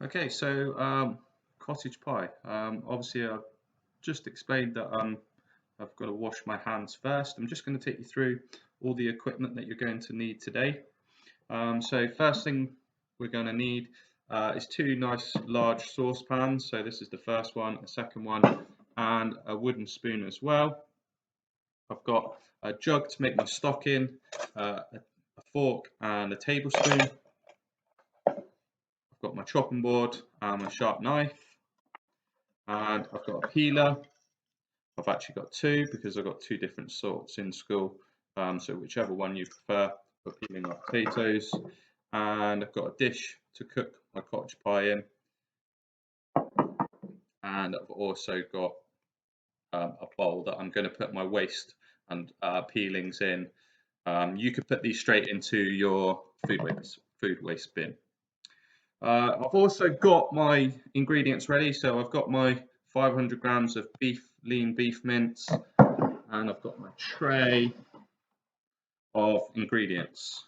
Okay, so cottage pie. Obviously, I've just explained that I've got to wash my hands first. I'm just going to take you through all the equipment that you're going to need today. So first thing we're going to need is two nice large saucepans. So this is the first one, a second one, and a wooden spoon as well. I've got a jug to make my stock in, a fork and a tablespoon. I've got my chopping board and my sharp knife, and I've got a peeler. I've actually got two because I've got two different sorts in school, so whichever one you prefer for peeling off potatoes. And I've got a dish to cook my cottage pie in, and I've also got a bowl that I'm going to put my waste and peelings in. You could put these straight into your food waste bin. I've also got my ingredients ready, so I've got my 500 grams of lean beef mince, and I've got my tray of ingredients.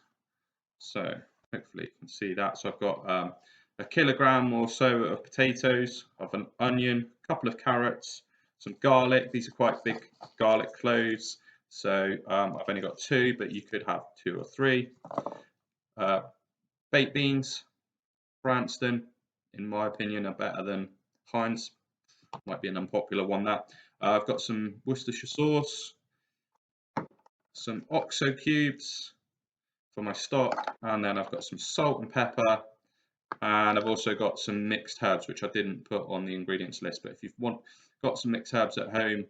So hopefully you can see that. So I've got a kilogram or so of potatoes, of an onion, a couple of carrots, some garlic. These are quite big garlic cloves, so I've only got two, but you could have two or three. Baked beans, Branston, in my opinion, are better than Heinz. Might be an unpopular one that. I've got some Worcestershire sauce, some OXO cubes for my stock, and then I've got some salt and pepper, and I've also got some mixed herbs, which I didn't put on the ingredients list, but if you've got some mixed herbs at home,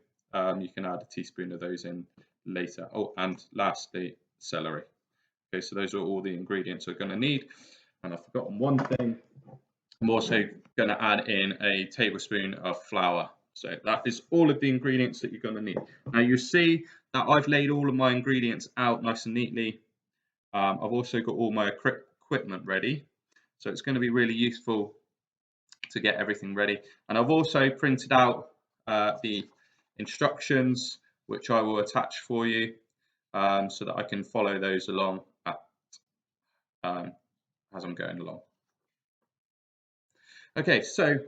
you can add a teaspoon of those in later. Oh, and lastly, celery. Okay, so those are all the ingredients we're going to need. And I've forgotten one thing. I'm also going to add in a tablespoon of flour. So that is all of the ingredients that you're going to need. Now you see that I've laid all of my ingredients out nice and neatly. I've also got all my equipment ready. So it's going to be really useful to get everything ready. And I've also printed out the instructions, which I will attach for you so that I can follow those along as I'm going along. Okay, so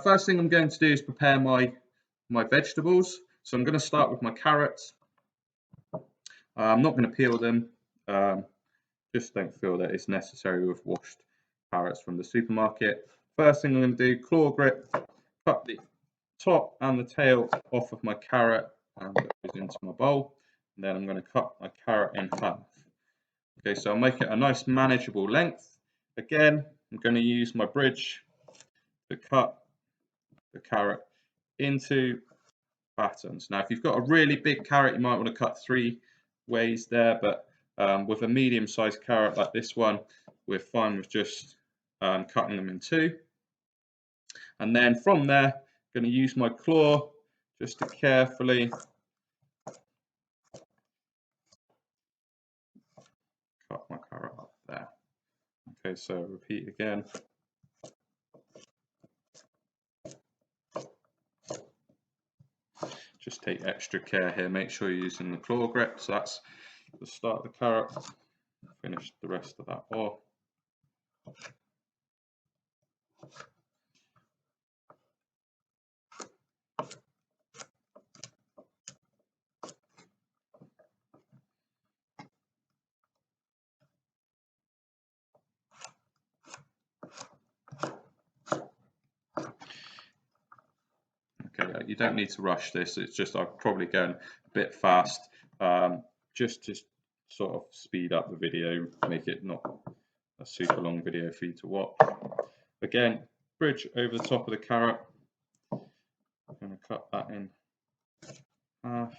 first thing I'm going to do is prepare my vegetables. So I'm going to start with my carrots. I'm not going to peel them. Just don't feel that it's necessary with washed carrots from the supermarket. First thing I'm going to do, claw grip, cut the top and the tail off of my carrot and it goes into my bowl. And then I'm going to cut my carrot in half. Okay, so I'll make it a nice manageable length. Again, I'm going to use my bridge to cut the carrot into patterns. Now, if you've got a really big carrot, you might want to cut three ways there, but with a medium-sized carrot like this one, we're fine with just cutting them in two. And then from there, I'm going to use my claw just to carefully cut my carrot up there. Okay, so repeat again. Just take extra care here, make sure you're using the claw grip. So that's the start of the carrot. Finish the rest of that off. Okay, you don't need to rush this. It's just I'm probably going a bit fast, just to sort of speed up the video, make it not a super long video for you to watch. Again, bridge over the top of the carrot. I'm going to cut that in half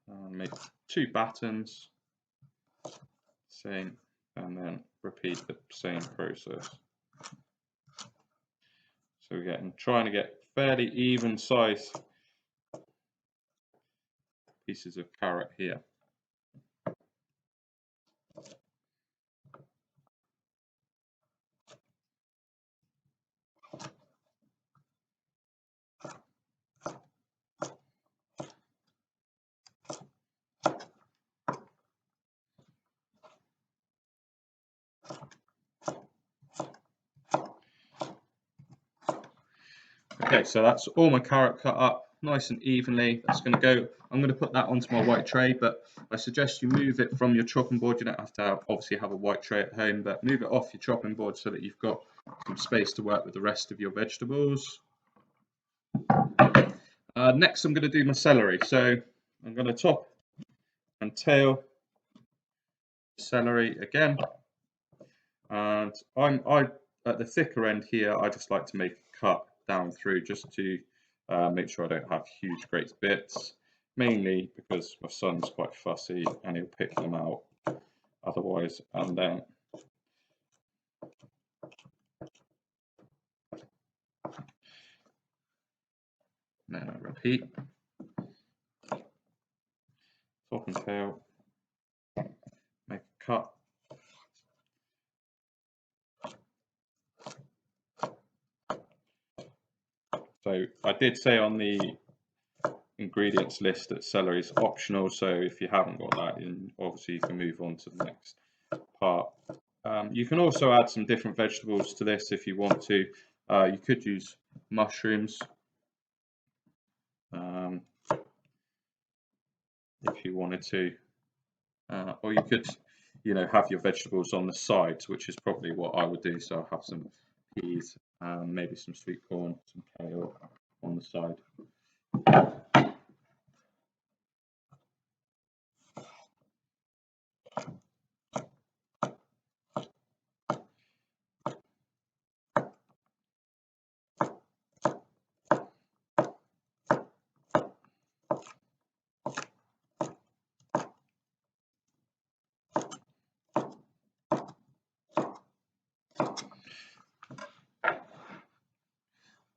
and make two battens, same, and then repeat the same process. So again, trying to get fairly even size pieces of carrot here. Okay, so that's all my carrot cut up nice and evenly. That's going to go, I'm going to put that onto my white tray, but I suggest you move it from your chopping board. You don't have to obviously have a white tray at home, but move it off your chopping board so that you've got some space to work with the rest of your vegetables. Next, I'm going to do my celery. So I'm going to top and tail celery again. And I at the thicker end here, I just like to make a cut down through just to make sure I don't have huge great bits, mainly because my son's quite fussy and he'll pick them out otherwise. And then I repeat, top and tail, make a cut. So I did say on the ingredients list that celery is optional, so if you haven't got that in, obviously you can move on to the next part. You can also add some different vegetables to this if you want to. You could use mushrooms if you wanted to, or you could, have your vegetables on the sides, which is probably what I would do. So I'll have some peas, maybe some sweet corn, some kale on the side.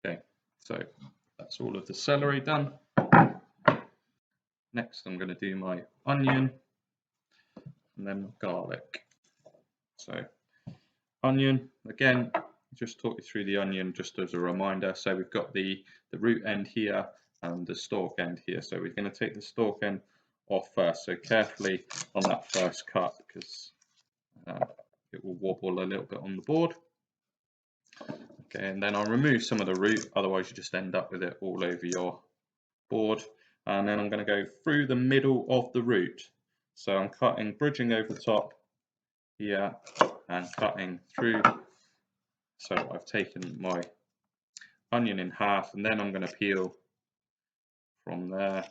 Okay, so that's all of the celery done. Next, I'm going to do my onion and then my garlic. So, onion, again, just talk you through the onion just as a reminder. So we've got the root end here and the stalk end here. So we're going to take the stalk end off first. So carefully on that first cut because it will wobble a little bit on the board. Okay, and then I'll remove some of the root, otherwise you just end up with it all over your board. And then I'm going to go through the middle of the root. So I'm cutting, bridging over the top here and cutting through. So I've taken my onion in half and then I'm going to peel from there,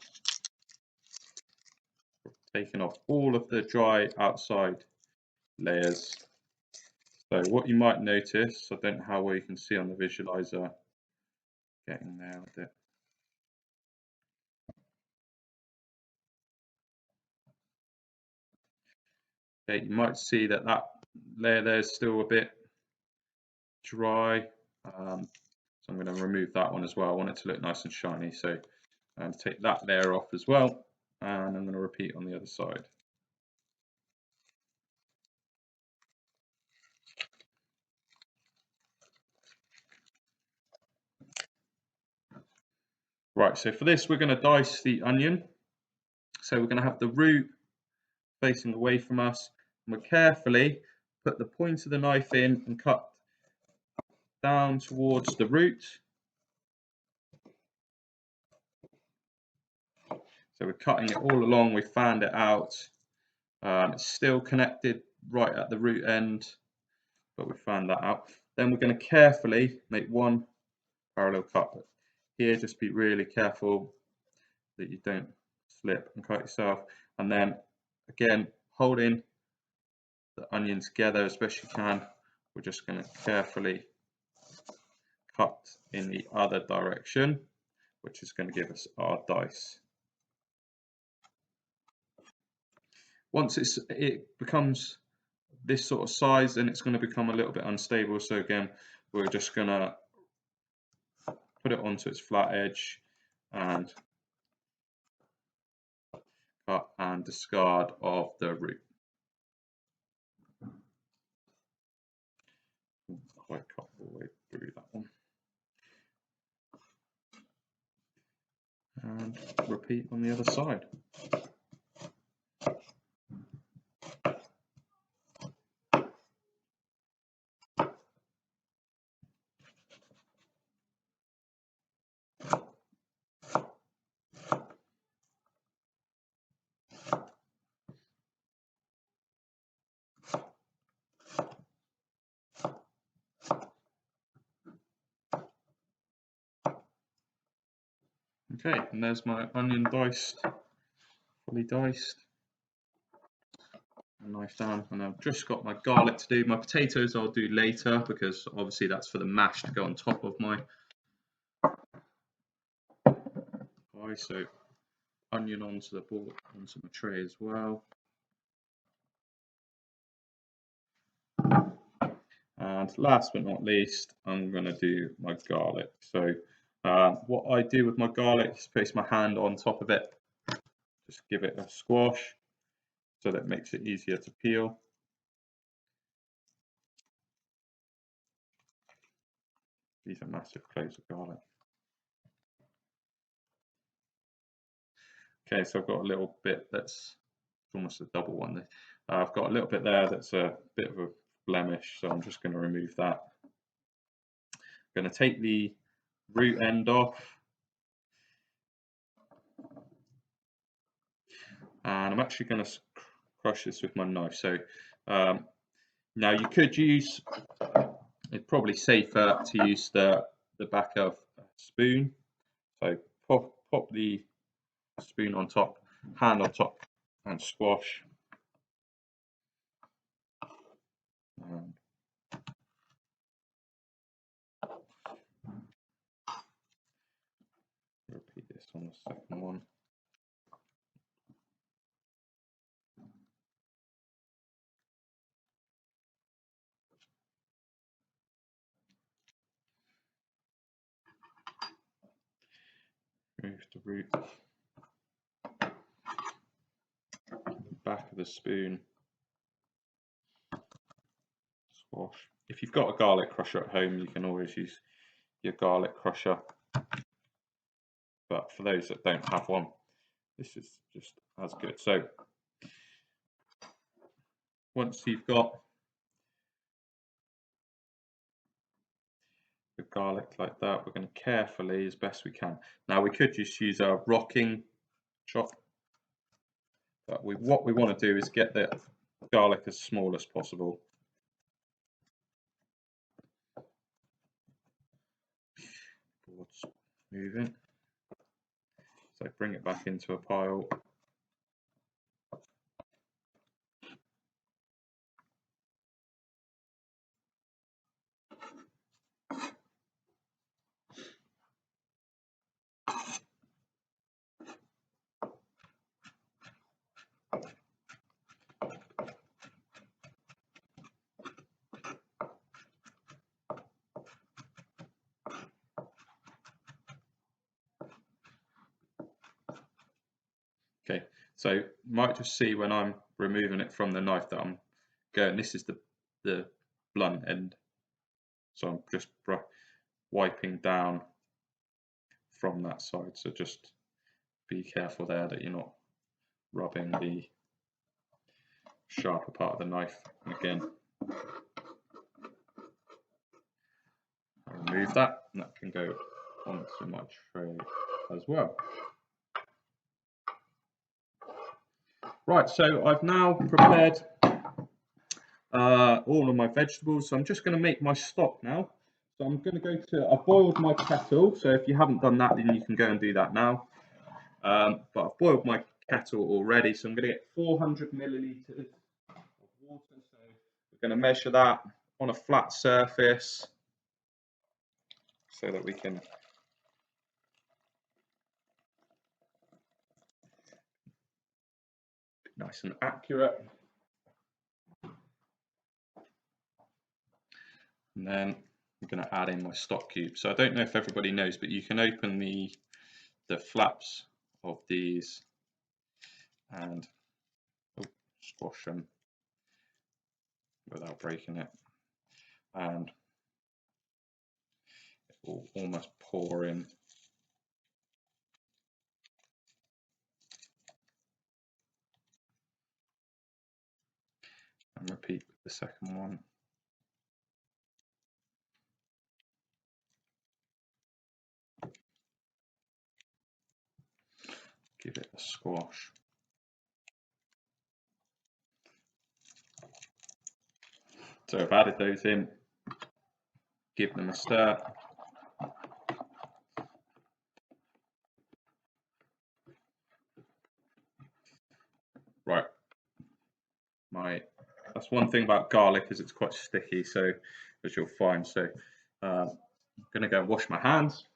taking off all of the dry outside layers. So what you might notice, I don't know how well you can see on the visualizer, getting there with it. Okay, you might see that layer there is still a bit dry. So I'm going to remove that one as well. I want it to look nice and shiny, so I'm going to take that layer off as well, and I'm going to repeat on the other side. Right, so for this we're going to dice the onion. So we're going to have the root facing away from us, and we'll carefully put the point of the knife in and cut down towards the root. So we're cutting it all along, we fanned it out. It's still connected right at the root end, but we fanned that out. Then we're going to carefully make one parallel cut. But here, just be really careful that you don't slip and cut yourself. And then again, holding the onion together as best you can, we're just going to carefully cut in the other direction, which is going to give us our dice. Once it becomes this sort of size, then it's going to become a little bit unstable. So again, we're just going to put it onto its flat edge and cut and discard of the root. Quite cut all the way through that one. And repeat on the other side. Okay, and there's my onion diced, fully diced. A knife down, and I've just got my garlic to do. My potatoes I'll do later because obviously that's for the mash to go on top of my pie. So onion onto the board, onto my tray as well. And last but not least, I'm going to do my garlic. So what I do with my garlic is place my hand on top of it, just give it a squash so that makes it easier to peel. These are massive cloves of garlic. Okay, so I've got a little bit that's almost a double one. I've got a little bit there that's a bit of a blemish, so I'm just going to remove that. I'm going to take the root end off, and I'm actually going to crush this with my knife. So now you could use, it's probably safer to use the back of a spoon. So pop the spoon on top, hand on top, and squash. And repeat this on the second one. Remove the root, back of the spoon, squash. If you've got a garlic crusher at home, you can always use your garlic crusher. But for those that don't have one, this is just as good. So once you've got the garlic like that, we're going to carefully, as best we can. Now we could just use a rocking chop, but what we want to do is get the garlic as small as possible. Board's moving, so bring it back into a pile. Okay, so you might just see when I'm removing it from the knife that I'm going, this is the blunt end. So I'm just wiping down from that side. So just be careful there that you're not rubbing the sharper part of the knife. And again, I'll remove that, and that can go onto my tray as well. Right, so I've now prepared all of my vegetables. So I'm just going to make my stock now. So I'm going to go to, I've boiled my kettle. So if you haven't done that, then you can go and do that now. But I've boiled my kettle already. So I'm going to get 400 milliliters of water. So we're going to measure that on a flat surface so that we can be nice and accurate. And then I'm going to add in my stock cube. So I don't know if everybody knows, but you can open the flaps of these and squash them without breaking it, and it will almost pour in. And repeat with the second one. Give it a squash. So I've added those in, give them a stir. Right, that's one thing about garlic is it's quite sticky, so as you'll find. So I'm going to go and wash my hands.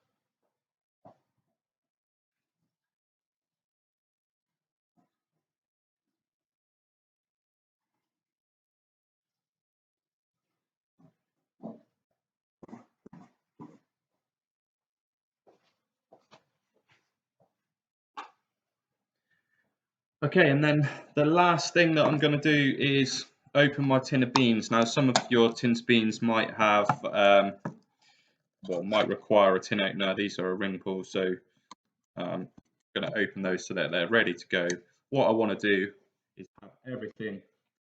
Okay, and then the last thing that I'm going to do is open my tin of beans. Now, some of your tins of beans might have, might require a tin opener. These are a ring pull, so I'm going to open those so that they're ready to go. What I want to do is have everything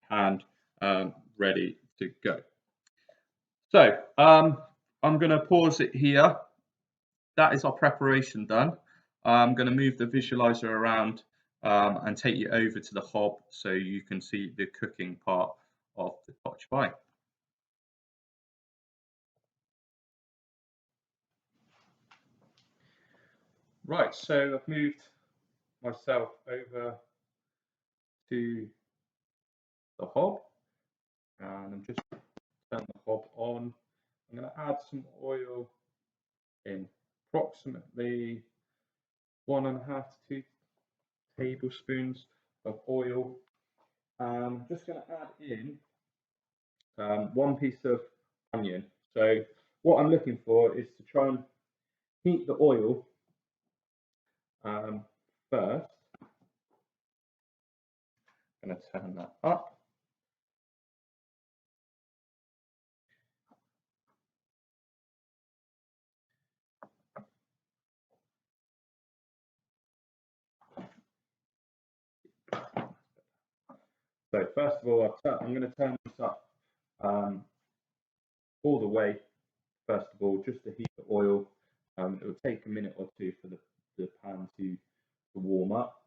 and ready to go. So I'm going to pause it here. That is our preparation done. I'm going to move the visualizer around and take you over to the hob so you can see the cooking part of the cottage pie. Right, so I've moved myself over to the hob and I'm just turning the hob on. I'm going to add some oil in, approximately 1.5 to 2 tablespoons of oil. I'm just going to add in 1 piece of onion. So what I'm looking for is to try and heat the oil first. I'm going to turn that up. So first of all, I'm going to turn this up all the way, first of all, just to heat the oil. It will take a minute or two for the pan to warm up.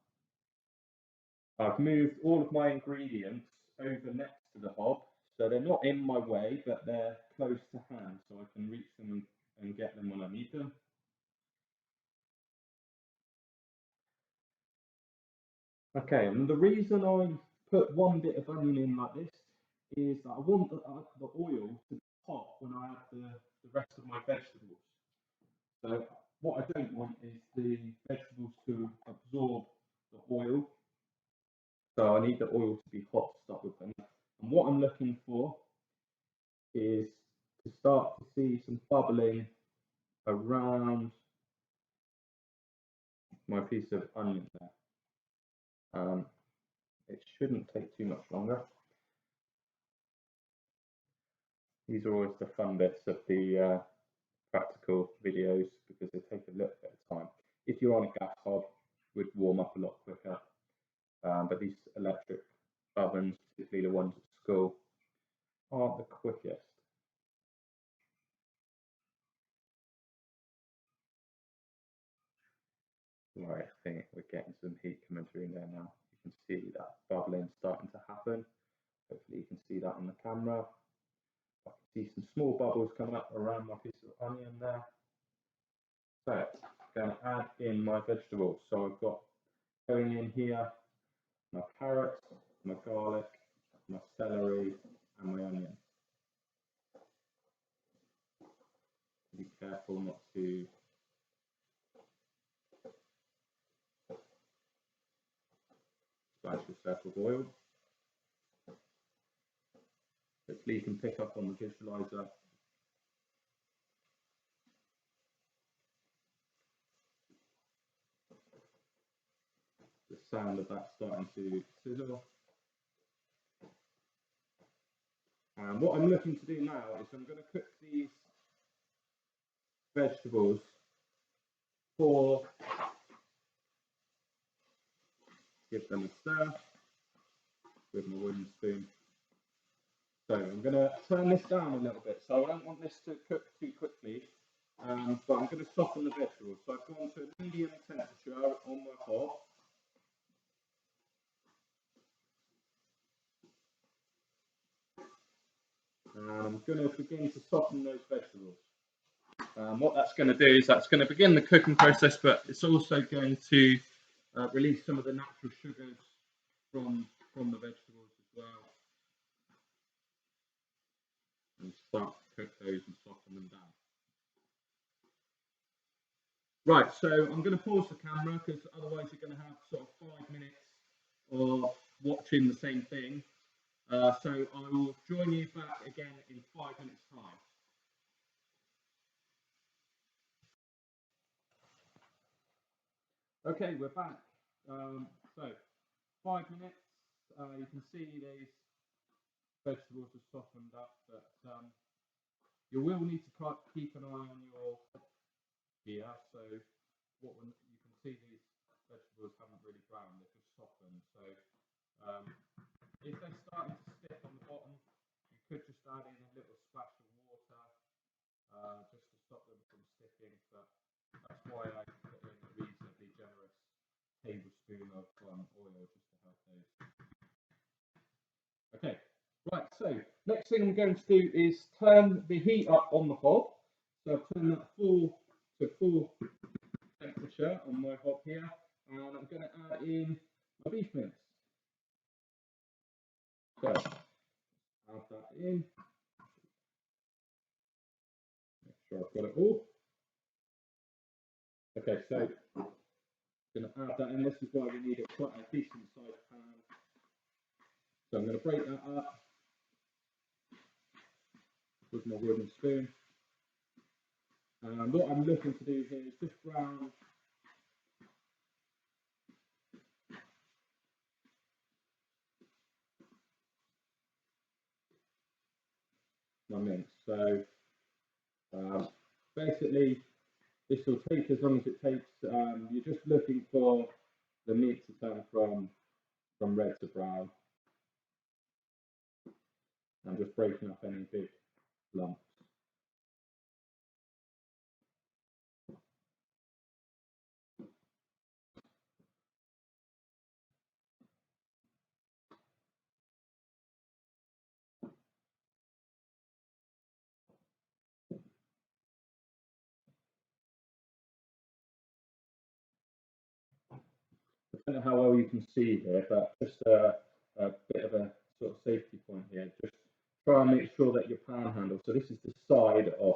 I've moved all of my ingredients over next to the hob, so they're not in my way, but they're close to hand, so I can reach them and get them when I need them. Okay, and the reason I put one bit of onion in like this is that I want the oil to be hot when I add the rest of my vegetables. So what I don't want is the vegetables to absorb the oil. So I need the oil to be hot to start with. And what I'm looking for is to start to see some bubbling around my piece of onion there. It shouldn't take too much longer. These are always the fun bits of the practical videos because they take a little bit of time. If you're on a gas hob, it would warm up a lot quicker. But these electric ovens, particularly the ones at school, aren't the quickest. Right, I think we're getting some heat coming through there now. You can see that bubbling starting to happen. Hopefully you can see that on the camera. I can see some small bubbles coming up around my piece of onion there. So I'm going to add in my vegetables. So I've got going in here my carrots, my garlic, my celery, and my onion. Be careful not to splash yourself with oil. Hopefully you can pick up on the visualizer the sound of that starting to sizzle. And what I'm looking to do now is I'm going to cook these vegetables for, give them a stir with my wooden spoon. So I'm going to turn this down a little bit. So I don't want this to cook too quickly, but I'm going to soften the vegetables. So I've gone to a medium temperature on my hob. And I'm going to begin to soften those vegetables. What that's going to do is that's going to begin the cooking process, but it's also going to release some of the natural sugars from the vegetables as well, and start to cook those and soften them down. Right, so I'm going to pause the camera because otherwise you're going to have sort of 5 minutes of watching the same thing. So I will join you back again in 5 minutes' time. Okay, we're back. So 5 minutes. You can see these vegetables are softened up, but you will need to keep an eye on your here. So you can see these vegetables haven't really browned; they're just softened. So if they're starting to stick on the bottom, you could just add in a little splash of water just to stop them from sticking. But that's why I put in a reasonably generous tablespoon of oil just to help those. Okay, right, so next thing I'm going to do is turn the heat up on the hob. So I've turned that to full temperature on my hob here, and I'm going to add in my beef mince. So add that in, make sure I've got it all. Okay, so I'm going to add that in. This is why we need quite a decent sized pan. So I'm going to break that up with my wooden spoon. And what I'm looking to do here is just brown my mince. So basically, this will take as long as it takes. You're just looking for the meat to turn from red to brown, and just breaking up any big lumps. I don't know how well you can see here, but just a bit of a sort of safety point here. Just try and make sure that your pan handle. So this is the side of.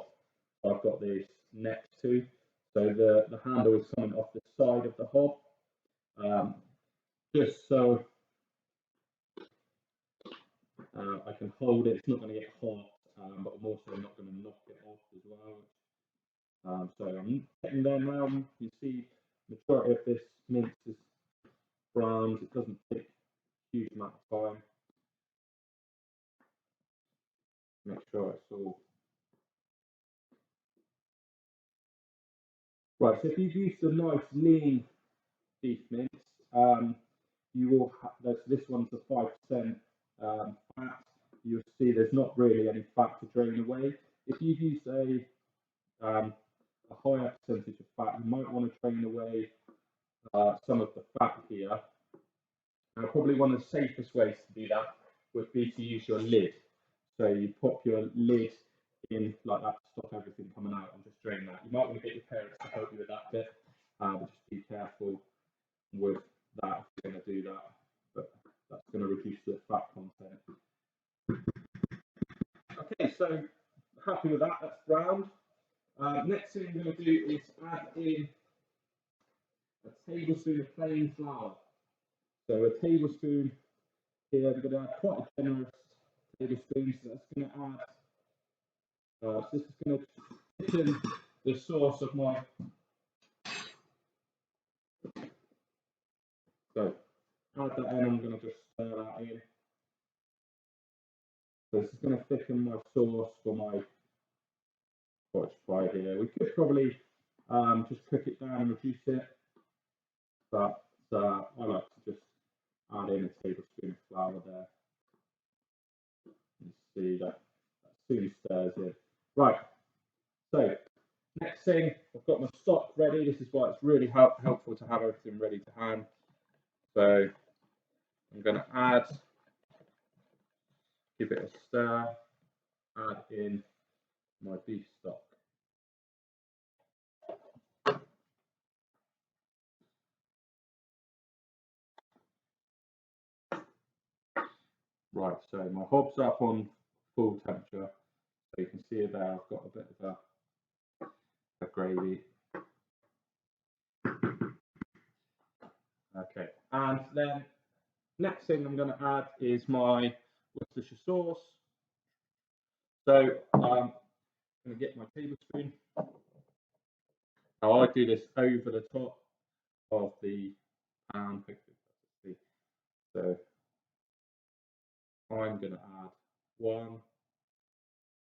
I've got this next to. So the handle is coming off the side of the hob. Just so I can hold it. It's not going to get hot, but I'm also not going to knock it off as well. So I'm getting there now. You see, the majority of this mince is browned. It doesn't take a huge amount of time. Make sure it's all right. So if you've used a nice lean beef mince, you will have this one's a 5% fat. You'll see there's not really any fat to drain away. If you've used a higher percentage of fat, you might want to drain away some of the fat here. Now, probably one of the safest ways to do that would be to use your lid. So you pop your lid in like that to stop everything coming out and just drain that. You might want to get your parents to help you with that bit, but just be careful with that if you're going to do that. But that's going to reduce the fat content. Okay, so happy with that. That's browned. Next thing I'm going to do is add in a tablespoon of plain flour. So a tablespoon here, I'm going to add quite a generous tablespoon, so that's going to add, so this is going to thicken the sauce of my, so add that in, I'm going to just stir that in. So this is going to thicken my sauce for my cottage pie here. We could probably just cook it down and reduce it, but I like to just add in a tablespoon of flour there. You see that soon stirs in. Right, so next thing, I've got my stock ready. This is why it's really helpful to have everything ready to hand. So I'm going to give it a stir, add in my beef stock. Right, so my hob's up on full temperature. So you can see there I've got a bit of a gravy. Okay, and then next thing I'm going to add is my Worcestershire sauce. So I'm going to get my tablespoon. Now I do this over the top of the pan. So I'm going to add one.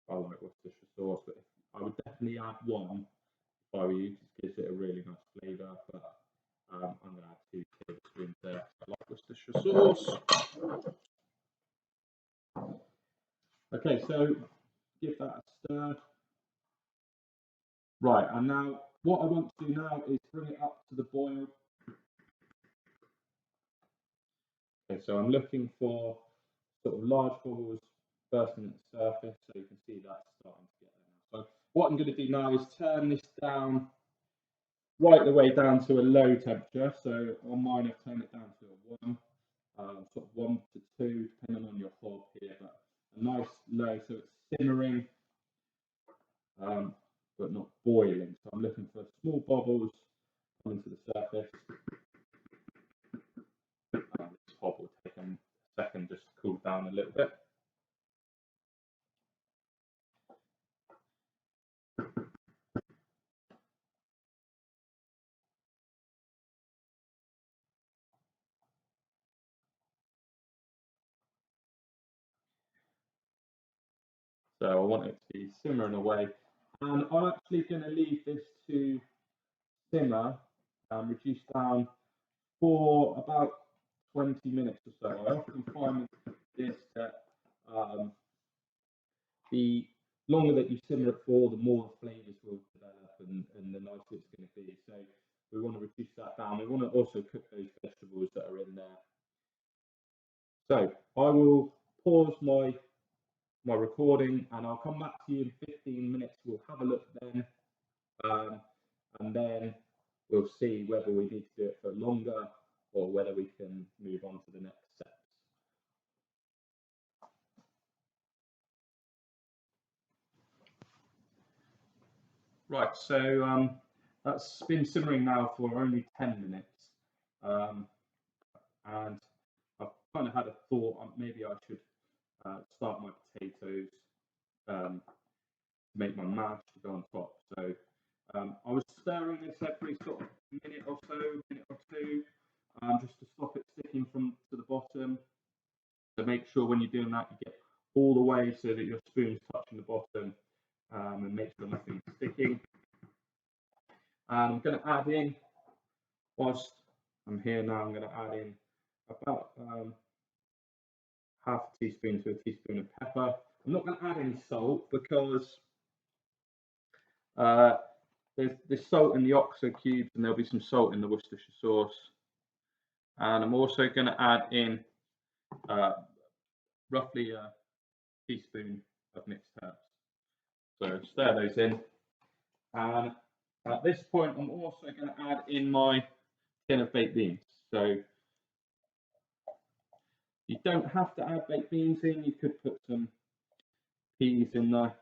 I like Worcestershire sauce, but I would definitely add one if I were you. Just gives it a really nice flavour. But I'm going to add 2 tablespoons there. I like Worcestershire sauce. Okay, so give that a stir. Right, and now what I want to do now is bring it up to the boil. Okay, so I'm looking for sort of large bubbles bursting at the surface, so you can see that's starting to get there now. So what I'm going to do now is turn this down right the way down to a low temperature. So on mine I've turned it down to a 1, sort of 1 to 2, depending on your hob here, but a nice low, so it's simmering, but not boiling. So I'm looking for small bubbles coming to the surface. This hob will take a second just to cool down a little bit. So I want it to be simmering away. And I'm actually going to leave this to simmer and reduce down for about 20 minutes or so. I often find this that the longer that you simmer it for, the more the flavours will develop and the nicer it's going to be. So we want to reduce that down. We want to also cook those vegetables that are in there. So I will pause my recording and I'll come back to you in 15 minutes. We'll have a look then, and then we'll see whether we need to do it for longer or whether we can move on to the next steps. Right, so that's been simmering now for only 10 minutes, and I've kind of had a thought maybe I should start my potatoes to make my mash to go on top. So I was stirring this every sort of minute or two, just to stop it sticking to the bottom. So make sure when you're doing that, you get all the way so that your spoon's touching the bottom, and make sure nothing's sticking. And I'm going to add in, whilst I'm here now, I'm going to add in about half a teaspoon to a teaspoon of pepper. I'm not going to add any salt because there's salt in the oxo cubes and there'll be some salt in the Worcestershire sauce. And I'm also going to add in roughly a teaspoon of mixed herbs. So stir those in. And at this point, I'm also going to add in my tin of baked beans. So you don't have to add baked beans in. You could put some peas in there.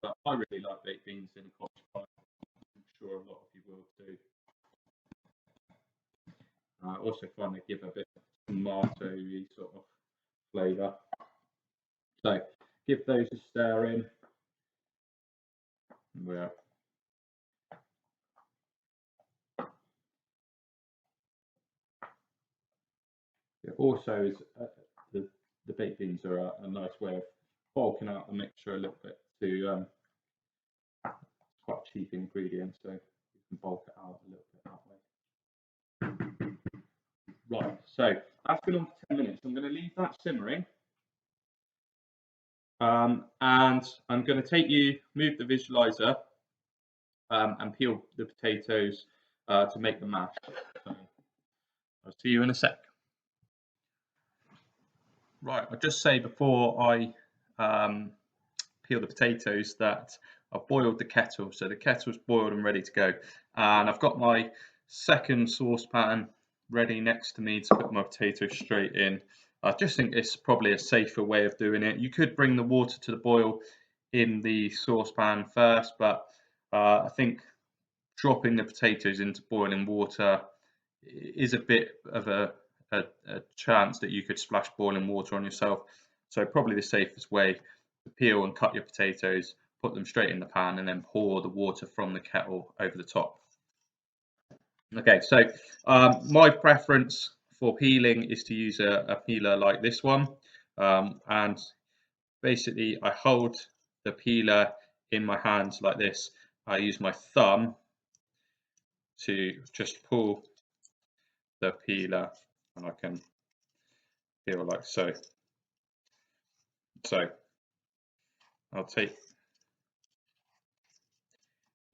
But I really like baked beans in a cottage pie. I'm sure a lot of you will too. I also find they give a bit of tomato-y sort of flavour. So give those a stir in. Yeah. It also is the baked beans are a nice way of bulking out the mixture a little bit to it's quite a cheap ingredient, so you can bulk it out a little bit that way. Right, so that's been on for 10 minutes. I'm going to leave that simmering. And I'm going to move the visualizer and peel the potatoes to make the mash. So I'll see you in a sec. Right, I'll just say before I peel the potatoes that I've boiled the kettle. So the kettle's boiled and ready to go. And I've got my second saucepan ready next to me to put my potatoes straight in. I just think it's probably a safer way of doing it. You could bring the water to the boil in the saucepan first, but I think dropping the potatoes into boiling water is a bit of a chance that you could splash boiling water on yourself. So probably the safest way to peel and cut your potatoes, put them straight in the pan, and then pour the water from the kettle over the top. Okay, so my preference for peeling is to use a peeler like this one, and basically I hold the peeler in my hands like this. I use my thumb to just pull the peeler, and I can peel like so. So I'll take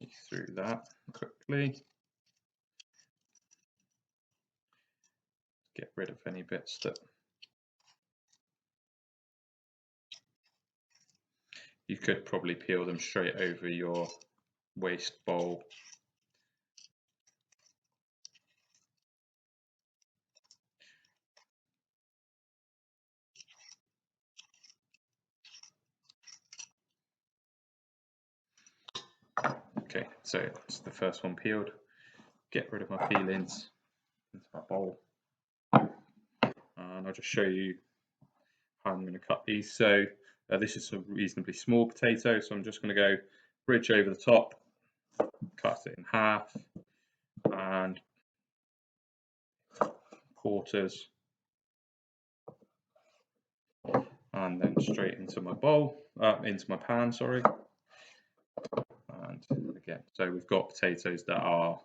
you through that quickly. Get rid of any bits that you could probably peel them straight over your waste bowl. Okay, so it's the first one peeled. Get rid of my peelings into my bowl, and I'll just show you how I'm going to cut these. So this is a reasonably small potato, so I'm just going to go bridge over the top, cut it in half, and quarters, and then straight into my bowl, into my pan, sorry. And again, so we've got potatoes that are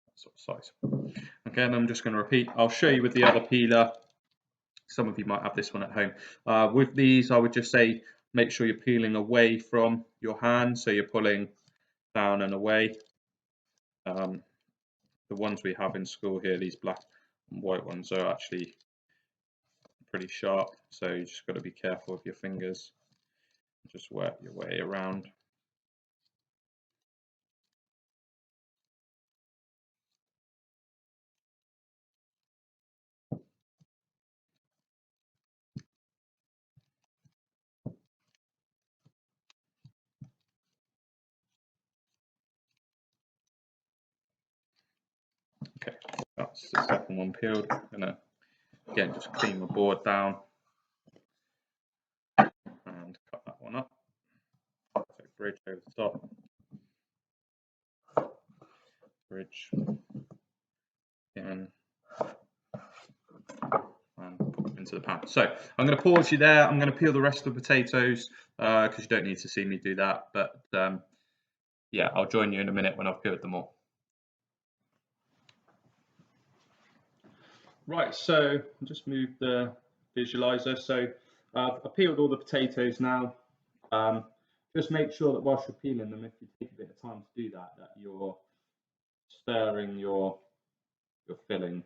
that sort of size. Again, I'm just going to repeat. I'll show you with the other peeler. Some of you might have this one at home. With these, I would just say make sure you're peeling away from your hand, so you're pulling down and away. The ones we have in school here, these black and white ones, are actually pretty sharp, so you just got to be careful with your fingers. Just work your way around. Okay, that's the second one peeled. I'm gonna again just clean my board down and cut that one up. So bridge over the top, bridge in, and put them into the pan. So I'm going to pause you there. I'm going to peel the rest of the potatoes because you don't need to see me do that. But yeah, I'll join you in a minute when I've peeled them all. Right, so I'll just move the visualizer. So I've peeled all the potatoes now. Just make sure that whilst you're peeling them, if you take a bit of time to do that, that you're stirring your filling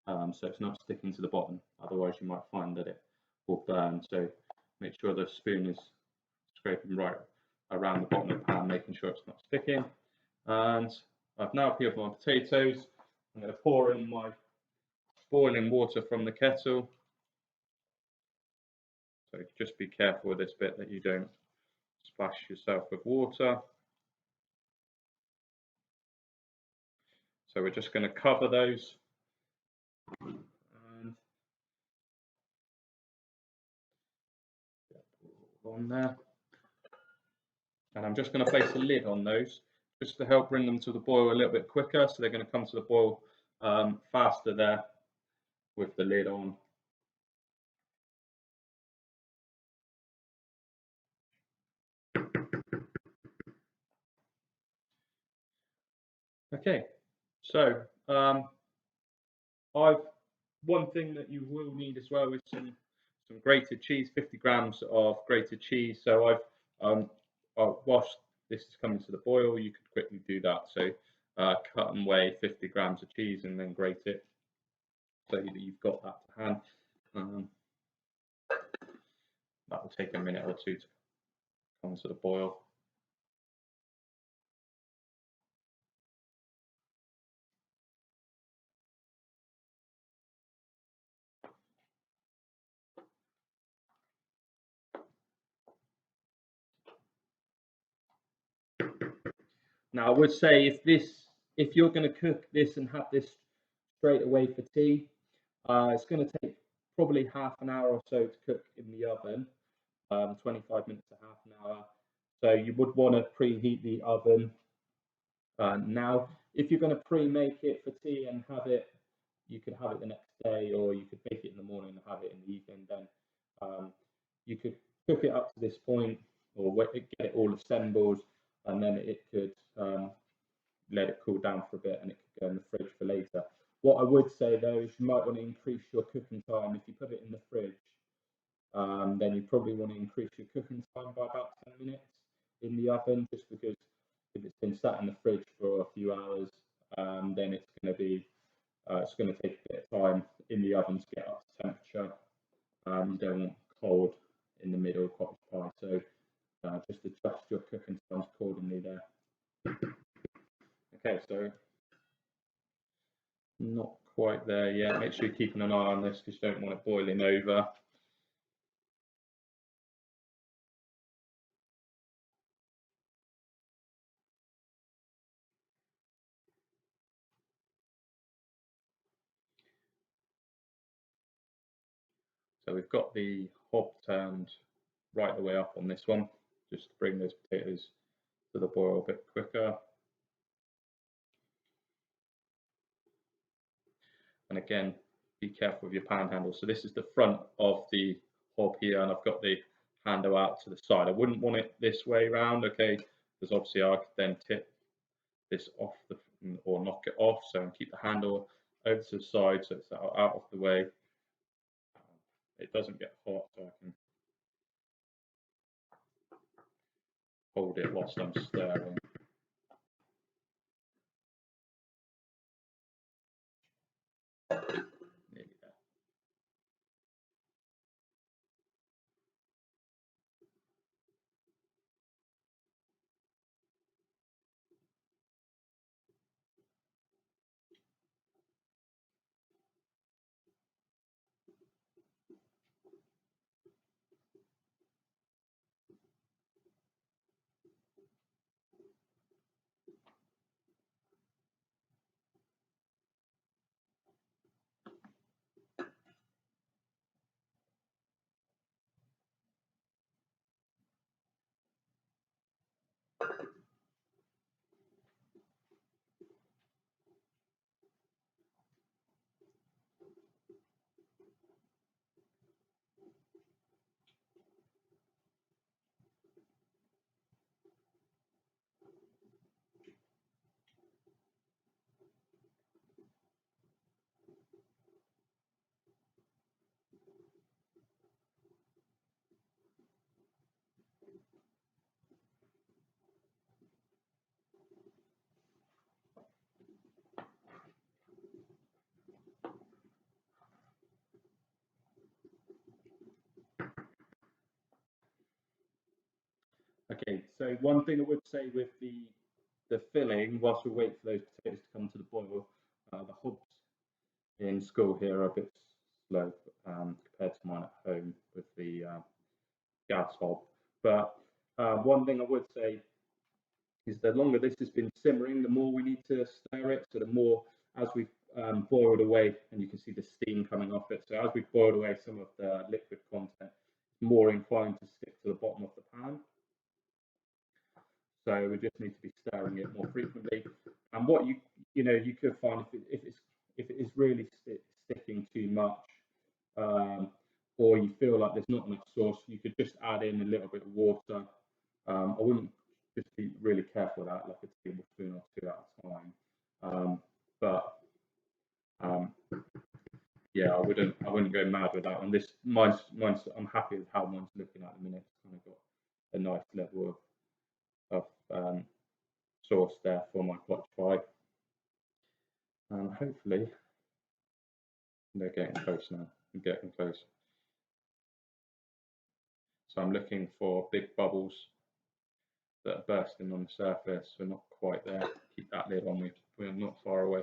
so it's not sticking to the bottom. Otherwise, you might find that it will burn. So make sure the spoon is scraping right around the bottom of the pan, making sure it's not sticking. And I've now peeled my potatoes. I'm going to pour in my boiling water from the kettle. So just be careful with this bit that you don't splash yourself with water. So we're just going to cover those. And on there. And I'm just going to place a lid on those just to help bring them to the boil a little bit quicker. So they're going to come to the boil faster there with the lid on. Okay, so one thing that you will need as well is some grated cheese, 50 grams of grated cheese. So whilst this is coming to the boil, you could quickly do that. So cut and weigh 50 grams of cheese and then grate it so that you've got that to hand. That will take a minute or two to come to the boil. Now, I would say if you're going to cook this and have this straight away for tea, it's going to take probably half an hour or so to cook in the oven, 25 minutes to half an hour. So you would want to preheat the oven. Now, if you're going to pre-make it for tea and have it, you could have it the next day, or you could bake it in the morning and have it in the evening. Then you could cook it up to this point, or get it all assembled, and then it could let it cool down for a bit, and it could go in the fridge for later. What I would say though is you might want to increase your cooking time. If you put it in the fridge, then you probably want to increase your cooking time by about 10 minutes in the oven, just because if it's been sat in the fridge for a few hours, then it's going to take a bit of time in the oven to get up to temperature. You don't want cold in the middle of cottage pie, so just adjust your cooking times accordingly there. Okay, so not quite there yet. Make sure you're keeping an eye on this because you don't want it boiling over. So we've got the hob turned right the way up on this one, just to bring those potatoes to the boil a bit quicker. And again, be careful with your pan handle. So this is the front of the hob here, and I've got the handle out to the side. I wouldn't want it this way around, okay, because obviously I could then tip this off or knock it off. So and keep the handle over to the side so it's out of the way. It doesn't get hot, so I can hold it whilst I'm stirring. Nearly there. Okay, so one thing I would say with the filling, whilst we wait for those potatoes to come to the boil, the hobs in school here are a bit slow compared to mine at home with the gas hob. But one thing I would say is the longer this has been simmering, the more we need to stir it. So the more as we've boiled away, and you can see the steam coming off it. So as we've boiled away some of the liquid content, it's more inclined to stick to the bottom of the pan. So we just need to be stirring it more frequently. And what you could find if it is really sticking too much, or you feel like there's not enough sauce, you could just add in a little bit of water. I wouldn't just be really careful with that, like a tablespoon or two at a time. But yeah, I wouldn't go mad with that one. Mine's I'm happy with how mine's looking at the minute. It's kind of got a nice level of sauce there for my cottage pie. And hopefully they're getting close now. I'm getting close. So I'm looking for big bubbles that are bursting on the surface. We're not quite there. Keep that lid on. We're not far away.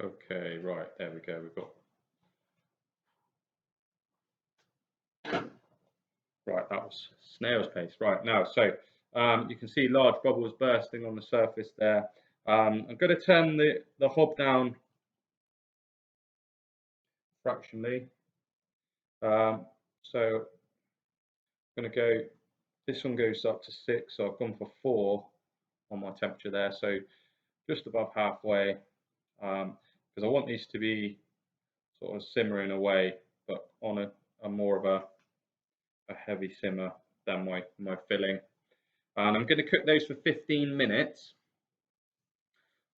Okay, right, there we go. We've got right. That was snail's pace. Right now, so you can see large bubbles bursting on the surface there. I'm going to turn the hob down fractionally. So I'm going to go. This one goes up to 6, so I've gone for 4 on my temperature there. So just above halfway, because I want these to be sort of simmering away, but on a more of a heavy simmer than my filling. And I'm going to cook those for 15 minutes.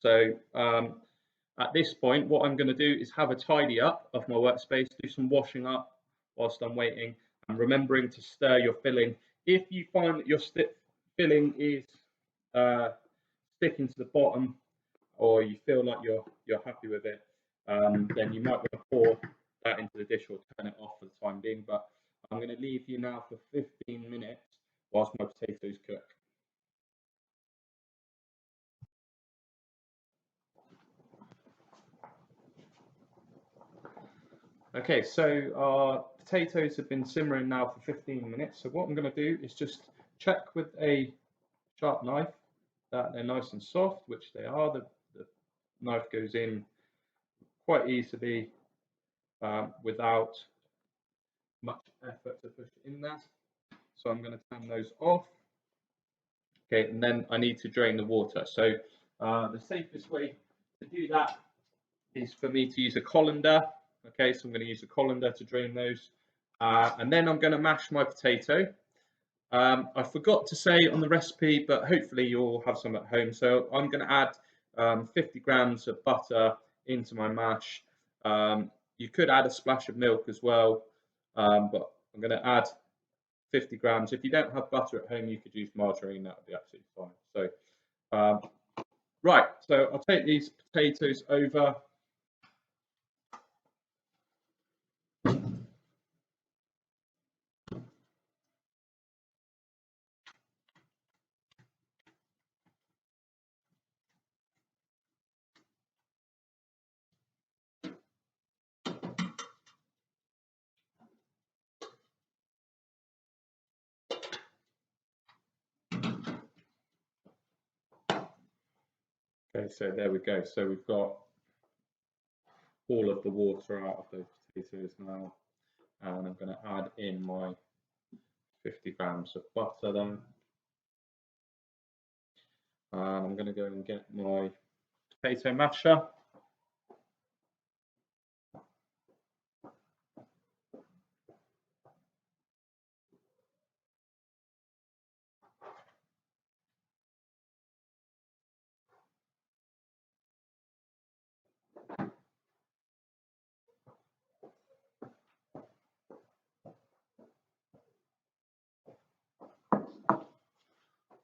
So at this point, what I'm going to do is have a tidy up of my workspace, do some washing up whilst I'm waiting, and remembering to stir your filling. If you find that your filling is sticking to the bottom, or you feel like you're happy with it, then you might want to pour that into the dish or turn it off for the time being. But I'm going to leave you now for 15 minutes whilst my potatoes cook. Okay, so our potatoes have been simmering now for 15 minutes. So what I'm going to do is just check with a sharp knife that they're nice and soft, which they are. The knife goes in quite easily without much effort to push it in there. So I'm going to turn those off. Okay, and then I need to drain the water. So the safest way to do that is for me to use a colander. Okay, so I'm going to use a colander to drain those. And then I'm going to mash my potato. I forgot to say on the recipe, but hopefully you'll have some at home. So I'm going to add 50 grams of butter into my mash. You could add a splash of milk as well, but I'm going to add 50 grams. If you don't have butter at home, you could use margarine. That would be absolutely fine. So, right. So I'll take these potatoes over. Okay, so there we go. So we've got all of the water out of those potatoes now, and I'm going to add in my 50 grams of butter then. And I'm going to go and get my potato masher.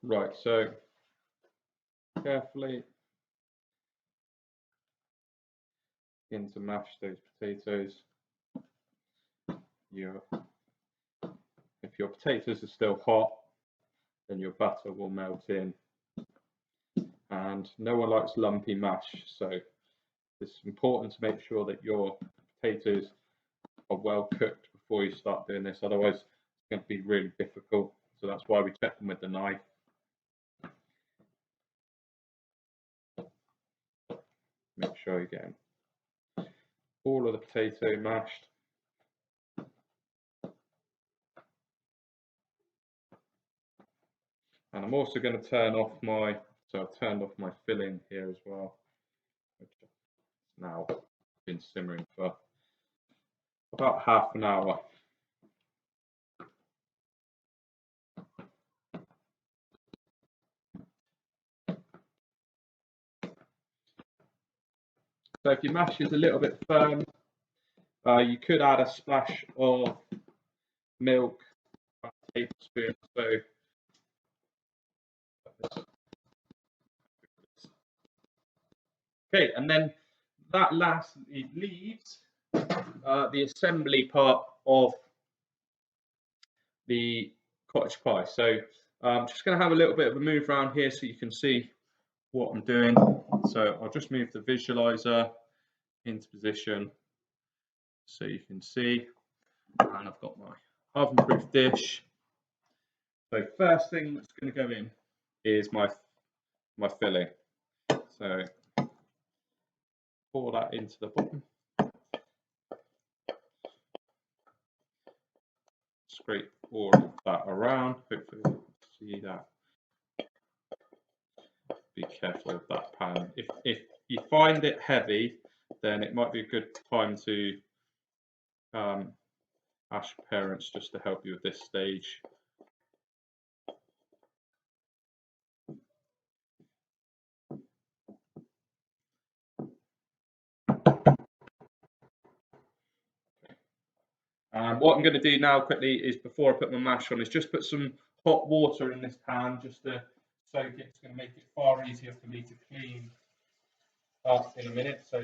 Right, so carefully begin to mash those potatoes. If your potatoes are still hot, then your butter will melt in. And no one likes lumpy mash, so it's important to make sure that your potatoes are well cooked before you start doing this. Otherwise, it's going to be really difficult. So that's why we check them with the knife. Make sure you're getting all of the potato mashed. And I'm also going to turn off so I've turned off my filling here as well, which has now been simmering for about half an hour. So if your mash is a little bit firm, you could add a splash of milk, a tablespoon. Okay, and then that lastly leaves the assembly part of the cottage pie. So I'm just going to have a little bit of a move around here so you can see what I'm doing. So I'll just move the visualizer into position so you can see. And I've got my oven-proof dish. So first thing that's going to go in is my filling. So pour that into the bottom. Scrape all of that around. Hopefully you can see that. Be careful of that pan. If you find it heavy, then it might be a good time to ask parents just to help you with this stage. What I'm going to do now quickly is, before I put my mash on, is just put some hot water in this pan just to soak it. It's going to make it far easier for me to clean up in a minute. So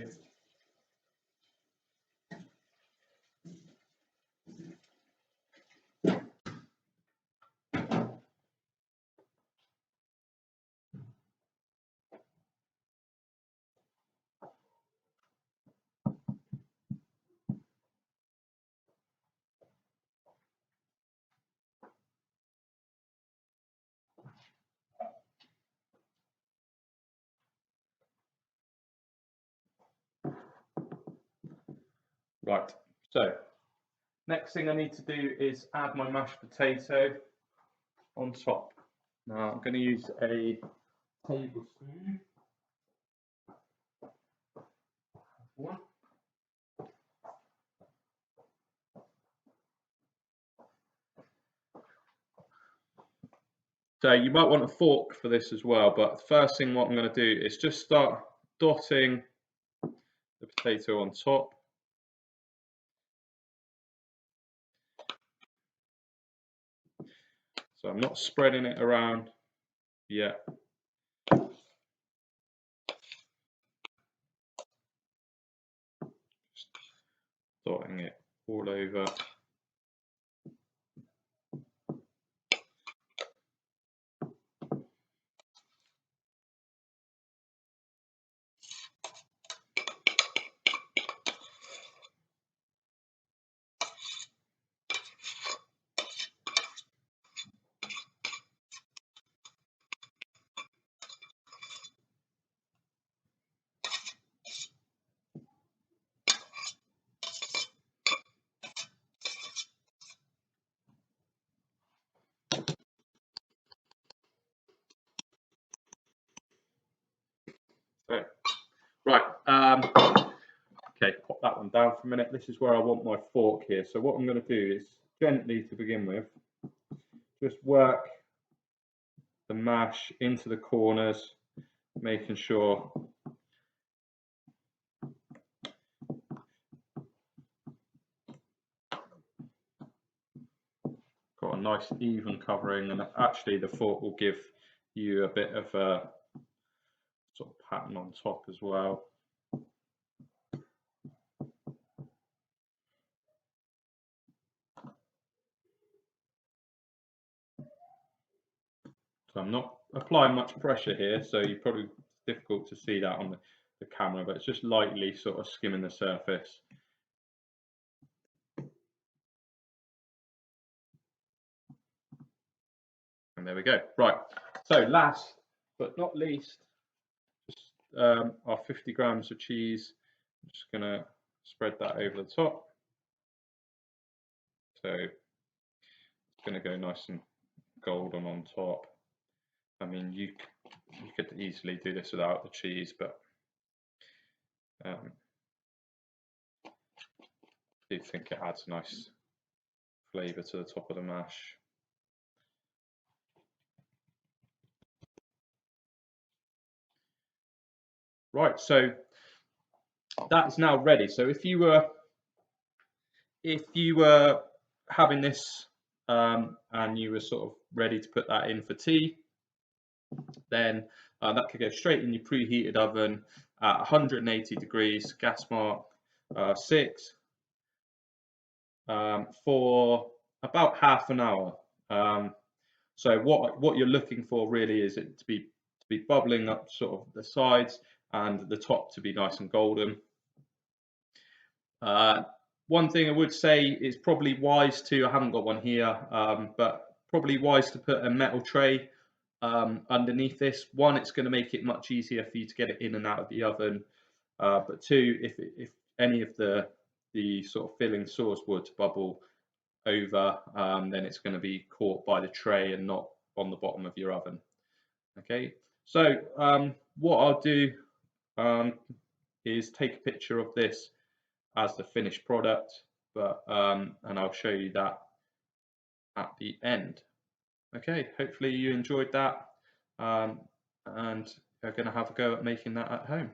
right, so next thing I need to do is add my mashed potato on top. Now I'm going to use a tablespoon. One. So you might want a fork for this as well, but the first thing what I'm going to do is just start dotting the potato on top. So I'm not spreading it around yet. Just dotting it all over. So, right, okay, pop that one down for a minute. This is where I want my fork here. So what I'm going to do is gently, to begin with, just work the mash into the corners, making sure got a nice even covering, and actually the fork will give you a bit of a sort of pattern on top as well. So I'm not applying much pressure here, so you probably, it's difficult to see that on the camera, but it's just lightly sort of skimming the surface. And there we go. Right, so last but not least, just our 50 grams of cheese. I'm just going to spread that over the top. So it's going to go nice and golden on top. I mean, you could easily do this without the cheese, but I do think it adds a nice flavour to the top of the mash. Right, so that's now ready. So if you were having this and you were sort of ready to put that in for tea, then that could go straight in your preheated oven at 180 degrees, gas mark 6, for about half an hour. So what you're looking for really is it to be bubbling up sort of the sides, and the top to be nice and golden. One thing I would say is probably wise to, I haven't got one here, but probably wise to put a metal tray underneath this. One, it's going to make it much easier for you to get it in and out of the oven. But two, if any of the sort of filling sauce were to bubble over, then it's going to be caught by the tray and not on the bottom of your oven. Okay, so what I'll do is take a picture of this as the finished product, but and I'll show you that at the end. Okay, hopefully you enjoyed that, and are going to have a go at making that at home.